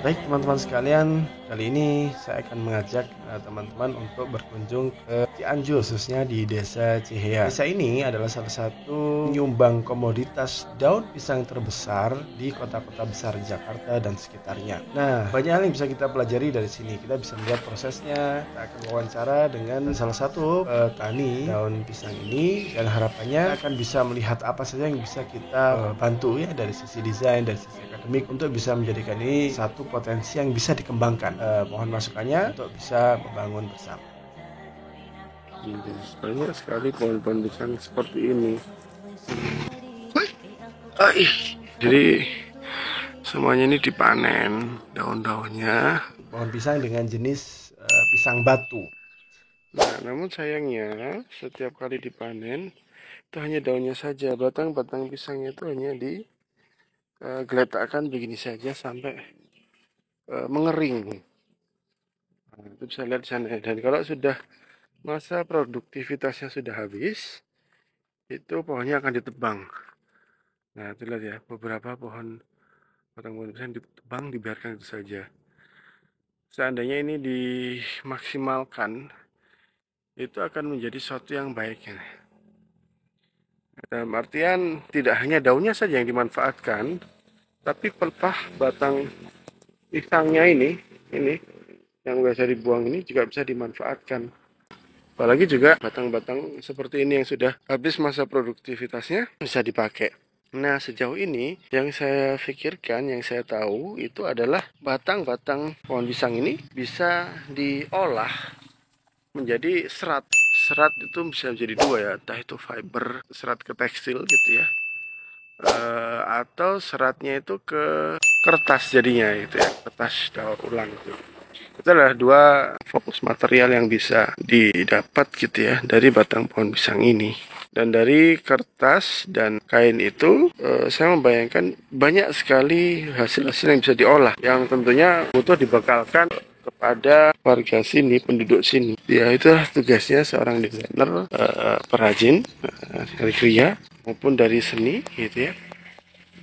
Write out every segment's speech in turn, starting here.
Baik teman-teman sekalian, kali ini saya akan mengajak teman-teman untuk berkunjung ke Cianjur, khususnya di Desa Cihea. Desa ini adalah salah satu penyumbang komoditas daun pisang terbesar di kota-kota besar Jakarta dan sekitarnya. Nah, banyak hal yang bisa kita pelajari dari sini. Kita bisa melihat prosesnya, kita akan wawancara dengan salah satu petani daun pisang ini, dan harapannya akan bisa melihat apa saja yang bisa kita bantu ya dari sisi desain, dari sisi akademik untuk bisa menjadikan ini satu potensi yang bisa dikembangkan. Mohon masukannya untuk bisa membangun bersama. Banyak sekali pohon-pohon pisang seperti ini. Jadi semuanya ini dipanen daun-daunnya. Pohon pisang dengan jenis pisang batu. Nah, namun sayangnya setiap kali dipanen itu hanya daunnya saja, batang-batang pisangnya itu hanya digeletakkan begini saja sampai mengering. Nah, itu bisa lihat di sana. Dan kalau sudah masa produktivitasnya sudah habis, itu pohonnya akan ditebang. Nah, itu lihat ya, beberapa batang pohon pisang ditebang, dibiarkan itu saja. Seandainya ini dimaksimalkan, itu akan menjadi sesuatu yang baik ya. Dalam artian tidak hanya daunnya saja yang dimanfaatkan, tapi pelepah batang pisangnya ini yang biasa dibuang ini juga bisa dimanfaatkan. Apalagi juga batang-batang seperti ini yang sudah habis masa produktivitasnya bisa dipakai. Nah, sejauh ini yang saya pikirkan, yang saya tahu itu adalah batang-batang pohon pisang ini bisa diolah menjadi serat. Serat itu bisa menjadi dua ya, entah itu fiber, serat ke tekstil gitu ya, atau seratnya itu ke kertas jadinya gitu ya, kertas daur ulang itu. Itu adalah dua fokus material yang bisa didapat gitu ya dari batang pohon pisang ini. Dan dari kertas dan kain itu, saya membayangkan banyak sekali hasil-hasil yang bisa diolah, yang tentunya butuh dibekalkan kepada warga sini, penduduk sini. Ya, itulah tugasnya seorang desainer, perajin dari kria maupun dari seni gitu ya,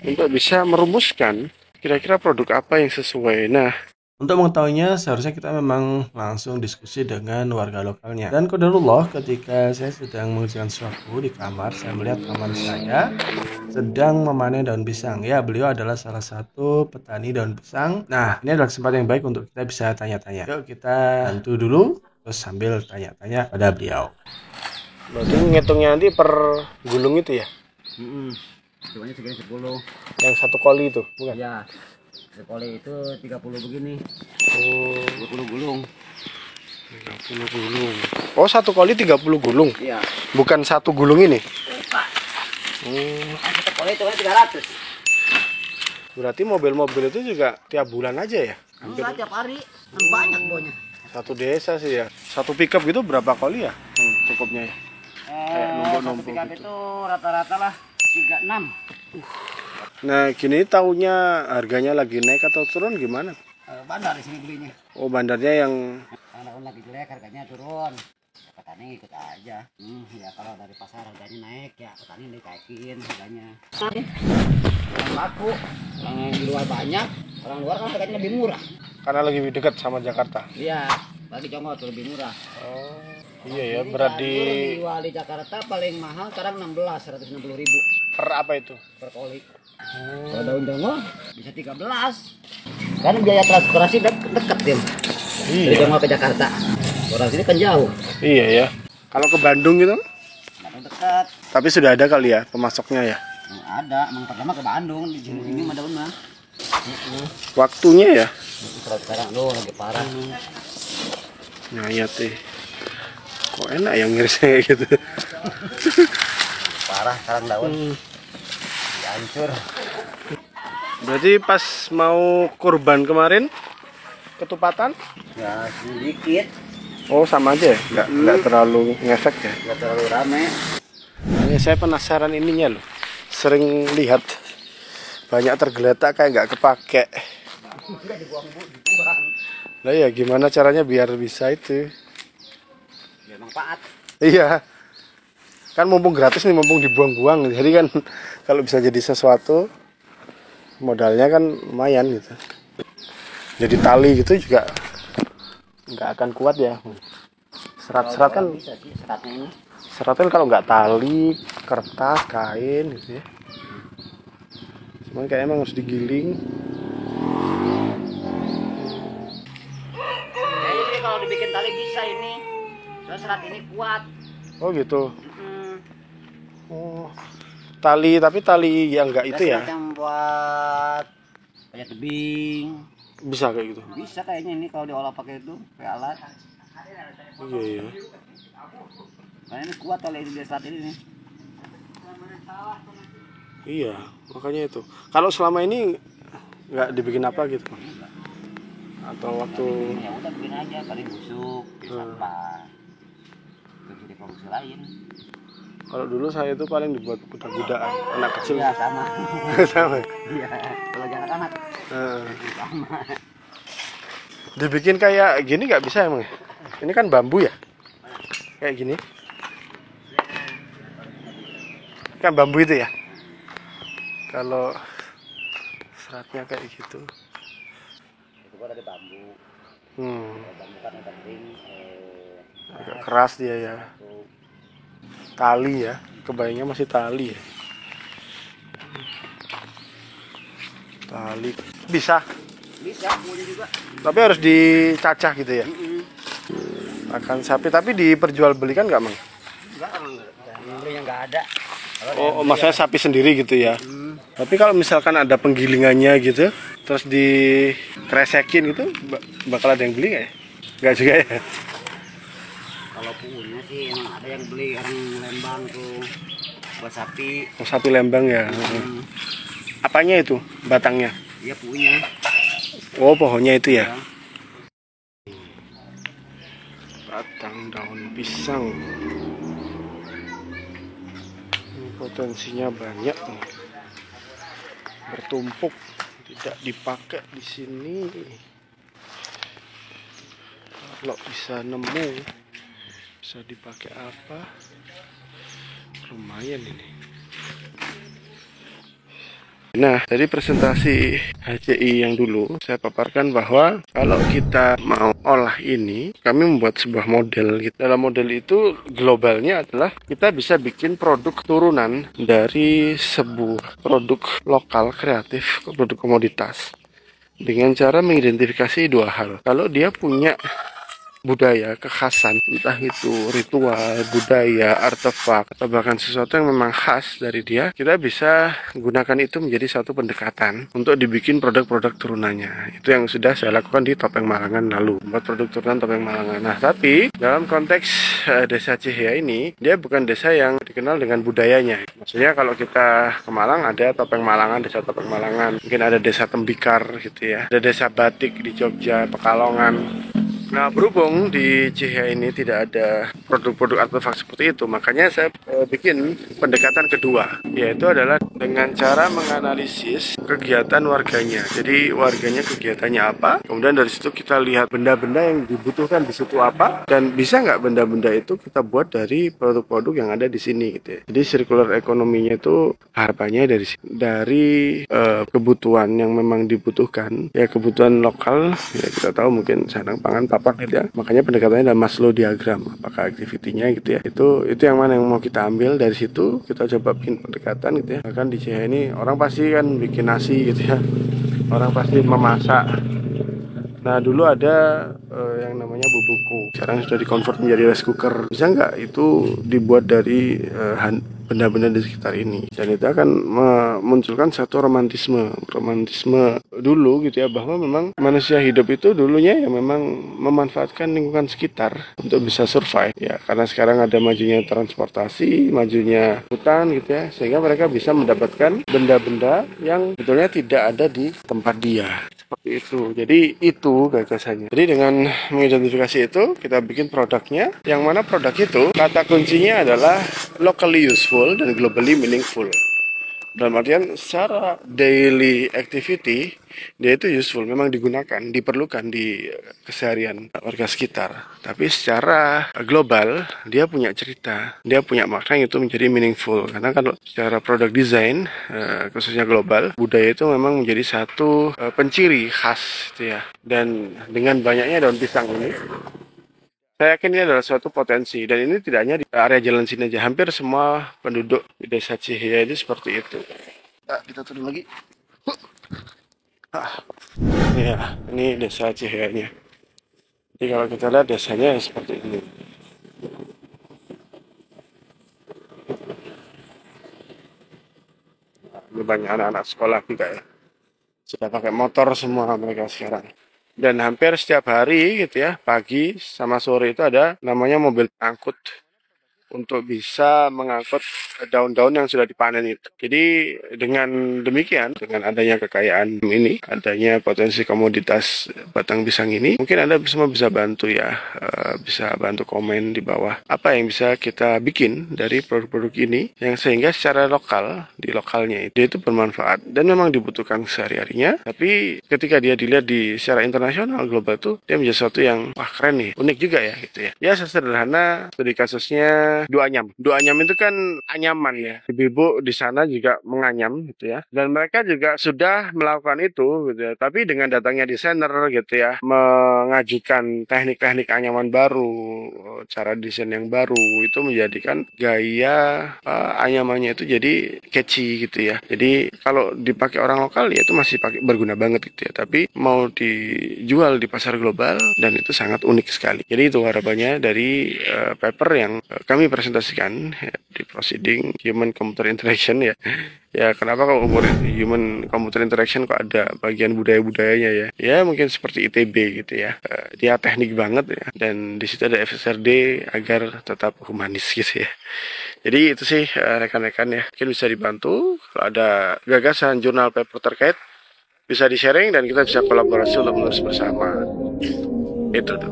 untuk bisa merumuskan kira-kira produk apa yang sesuai. Nah, Untuk mengetahuinya, seharusnya kita memang langsung diskusi dengan warga lokalnya. Dan qadarullah, ketika saya sedang mengerjakan sesuatu di kamar, saya melihat paman saya sedang memanen daun pisang. Ya, beliau adalah salah satu petani daun pisang. Nah, ini adalah kesempatan yang baik untuk kita bisa tanya-tanya. Yuk kita bantu dulu, terus sambil tanya-tanya pada beliau. berarti ngitungnya nanti per gulung itu ya? Hitungannya segini 10. Yang satu koli itu, bukan? Ya, sekoli itu 30 begini. Oh, 30 gulung. 30 gulung. Oh, satu koli 30 gulung. Iya. Bukan satu gulung ini. Satu koli itu kan 300. Berarti mobil-mobil itu juga tiap bulan aja ya? Enggak tiap hari. Kan banyak bonya. Satu desa sih ya. Satu pickup gitu berapa koli ya? Cukupnya ya. Kayak Satu numpuk-numpuk pickup gitu. itu rata-rata lah 36. Nah, gini tahunya harganya lagi naik atau turun gimana? Bandar di sini belinya. Oh, bandarnya yang Kalau lagi jelek harganya turun. Petani ikut aja. Ya kalau dari pasar harganya naik ya petani dinaikin harganya. Yang laku, yang di luar banyak, orang luar kan harganya lebih murah. karena lebih dekat sama Jakarta. Iya, bagi Jongo tuh lebih murah. Oh, iya ya, Ini berat Cianjur di dijual di Jakarta paling mahal sekarang 160.000 per apa itu? per koli. Kalau daun Jongo bisa 13. Kan biaya transportasi dekat dia. Dari Iya. Jongo ke Jakarta. Orang sini kan jauh. Iya ya. Kalau ke Bandung gitu, Bandung dekat. tapi sudah ada kali ya pemasoknya ya. Ada, emang pertama ke Bandung di sini mah daun mah. Waktunya ya. Kalau sekarang lo lagi parah. Nyayat deh. Kok enak yang ngirisnya kayak gitu. Parah sekarang daun. Hancur. Berarti pas mau kurban kemarin ketupatan? Ya sedikit, Oh, sama aja ya? Nggak terlalu ngefek ya? nggak terlalu rame. Ini saya penasaran ininya loh. Sering lihat banyak tergeletak kayak nggak kepake. Enggak dibuang dibuang. Lah ya gimana caranya biar bisa itu? Ya manfaat. Iya. Kan mumpung gratis nih, mumpung dibuang-buang. Jadi kan kalau bisa jadi sesuatu modalnya kan lumayan gitu. jadi tali gitu juga nggak akan kuat ya. Serat-serat kan, bisa sih seratnya ini. serat kan kalau nggak tali, kertas, kain gitu ya. Cuman kayak emang harus digiling. Ya ini kalau dibikin tali bisa ini. Soalnya serat ini kuat. Oh gitu. Mm-mm. Oh, tali, tapi tali yang enggak itu ya? Serat yang buat kayak tebing. Bisa kayak gitu. Bisa kayaknya ini kalau diolah pakai itu, kayak alat. Iya iya. Karena ini kuat tali ini serat ini nih. Iya, makanya itu. Kalau selama ini nggak dibikin apa gitu, Bang? Atau waktu Ya udah bikin aja, paling busuk, di sampah. Terus jadi produksi lain. kalau dulu saya itu paling dibuat kuda-kudaan, anak kecil. Iya sama. Sama. Iya, kalau anak-anak Heeh. sama. Dibikin kayak gini nggak bisa emang ya? Ini kan bambu ya? Kayak gini. Kan bambu itu ya? Kalau seratnya kayak gitu. Itu gua dari bambu. Bambu kan yang penting Agak keras dia ya. Tali ya. Kebayangnya masih tali ya. Tali. Bisa. bisa punya juga. Tapi harus dicacah gitu ya. Akan sapi tapi diperjualbelikan nggak, Mang? Enggak, yang belinya enggak ada. Oh, maksudnya sapi sendiri gitu ya. Tapi kalau misalkan ada penggilingannya gitu, terus dikresekin gitu, bakal ada yang beli nggak ya? Nggak juga ya? Kalau punya sih emang ada yang beli orang Lembang tuh buat sapi. Oh, sapi Lembang ya. Apanya itu? Batangnya? Dia punya. Oh, pohonnya itu ya. Ya. Batang daun pisang. Ini potensinya banyak nih. Bertumpuk, tidak dipakai di sini. Kalau bisa nemu, bisa dipakai apa? Lumayan ini. Nah, dari presentasi HCI yang dulu, saya paparkan bahwa kalau kita mau olah ini, kami membuat sebuah model. Dalam model itu, globalnya adalah kita bisa bikin produk turunan dari sebuah produk lokal kreatif, produk komoditas. Dengan cara mengidentifikasi dua hal. Kalau dia punya budaya, kekhasan, entah itu ritual, budaya, artefak, atau bahkan sesuatu yang memang khas dari dia, kita bisa gunakan itu menjadi satu pendekatan untuk dibikin produk-produk turunannya. Itu yang sudah saya lakukan di Topeng Malangan lalu, membuat produk turunan Topeng Malangan. Nah, tapi dalam konteks desa Cihaya ini, dia bukan desa yang dikenal dengan budayanya. Maksudnya kalau kita ke Malang, ada Topeng Malangan, desa Topeng Malangan, mungkin ada desa Tembikar gitu ya, ada desa Batik di Jogja, Pekalongan. Nah, berhubung di Cihaya ini tidak ada produk-produk artefak seperti itu, makanya saya bikin pendekatan kedua, yaitu adalah dengan cara menganalisis kegiatan warganya. Jadi warganya kegiatannya apa, kemudian dari situ kita lihat benda-benda yang dibutuhkan di situ apa, dan bisa nggak benda-benda itu kita buat dari produk-produk yang ada di sini gitu ya. Jadi circular ekonominya itu harapannya dari kebutuhan yang memang dibutuhkan, ya kebutuhan lokal, ya kita tahu mungkin sandang pangan gitu ya. Makanya pendekatannya adalah Maslow diagram, apakah aktivitinya gitu ya. Itu yang mana yang mau kita ambil dari situ, kita coba bikin pendekatan gitu ya. Bahkan di Cihaya ini orang pasti kan bikin nasi gitu ya. Orang pasti memasak. Nah, dulu ada yang namanya bubuku. Sekarang sudah dikonvert menjadi rice cooker. Bisa nggak itu dibuat dari benda-benda di sekitar ini, dan itu akan memunculkan satu romantisme dulu gitu ya, bahwa memang manusia hidup itu dulunya ya memang memanfaatkan lingkungan sekitar untuk bisa survive ya, karena sekarang ada majunya transportasi, majunya hutan gitu ya, sehingga mereka bisa mendapatkan benda-benda yang betulnya tidak ada di tempat dia, seperti itu. Jadi itu gagasannya. Jadi dengan mengidentifikasi itu, kita bikin produknya, yang mana produk itu kata kuncinya adalah locally useful dan globally meaningful. Dalam artian secara daily activity dia itu useful, memang digunakan, diperlukan di keseharian warga sekitar. Tapi secara global dia punya cerita, dia punya makna yang itu menjadi meaningful. Karena kalau secara product design khususnya global, budaya itu memang menjadi satu penciri khas gitu ya. Dan dengan banyaknya daun pisang ini, saya yakin ini adalah suatu potensi, dan ini tidak hanya di area jalan sini aja, hampir semua penduduk di desa Cihaya itu seperti itu. Nah, kita turun lagi. Ya, ini desa Cihayanya. Jadi kalau kita lihat desanya seperti ini. Ini banyak anak-anak sekolah juga ya. Sudah pakai motor semua mereka sekarang. Dan hampir setiap hari gitu ya, pagi sama sore itu ada namanya mobil angkut untuk bisa mengangkut daun-daun yang sudah dipanen itu. Jadi dengan demikian, dengan adanya kekayaan ini, adanya potensi komoditas batang pisang ini, mungkin Anda semua bisa bantu ya, bisa bantu komen di bawah apa yang bisa kita bikin dari produk-produk ini yang sehingga secara lokal, di lokalnya itu bermanfaat dan memang dibutuhkan sehari-harinya, tapi ketika dia dilihat di secara internasional global tuh dia menjadi sesuatu yang wah keren nih, unik juga ya gitu ya. Ya sesederhana studi kasusnya dua anyam. Dua anyam itu kan anyaman ya. Ibu-ibu di sana juga menganyam gitu ya. Dan mereka juga sudah melakukan itu gitu ya. Tapi dengan datangnya desainer gitu ya, mengajukan teknik-teknik anyaman baru, cara desain yang baru, itu menjadikan gaya anyamannya itu jadi catchy gitu ya. Jadi kalau dipakai orang lokal ya itu masih berguna banget gitu ya. Tapi mau dijual di pasar global dan itu sangat unik sekali. Jadi itu harapannya dari paper yang kami presentasikan ya, di Proceeding Human Computer Interaction ya. Ya kenapa kalau Human Computer Interaction kok ada bagian budaya-budayanya ya? Ya mungkin seperti ITB gitu ya. Dia teknik banget ya. Dan di situ ada FSRD agar tetap humanis gitu ya. Jadi itu sih rekan-rekan ya. Mungkin bisa dibantu kalau ada gagasan jurnal paper terkait bisa di-sharing dan kita bisa kolaborasi untuk menulis bersama. Itu tuh.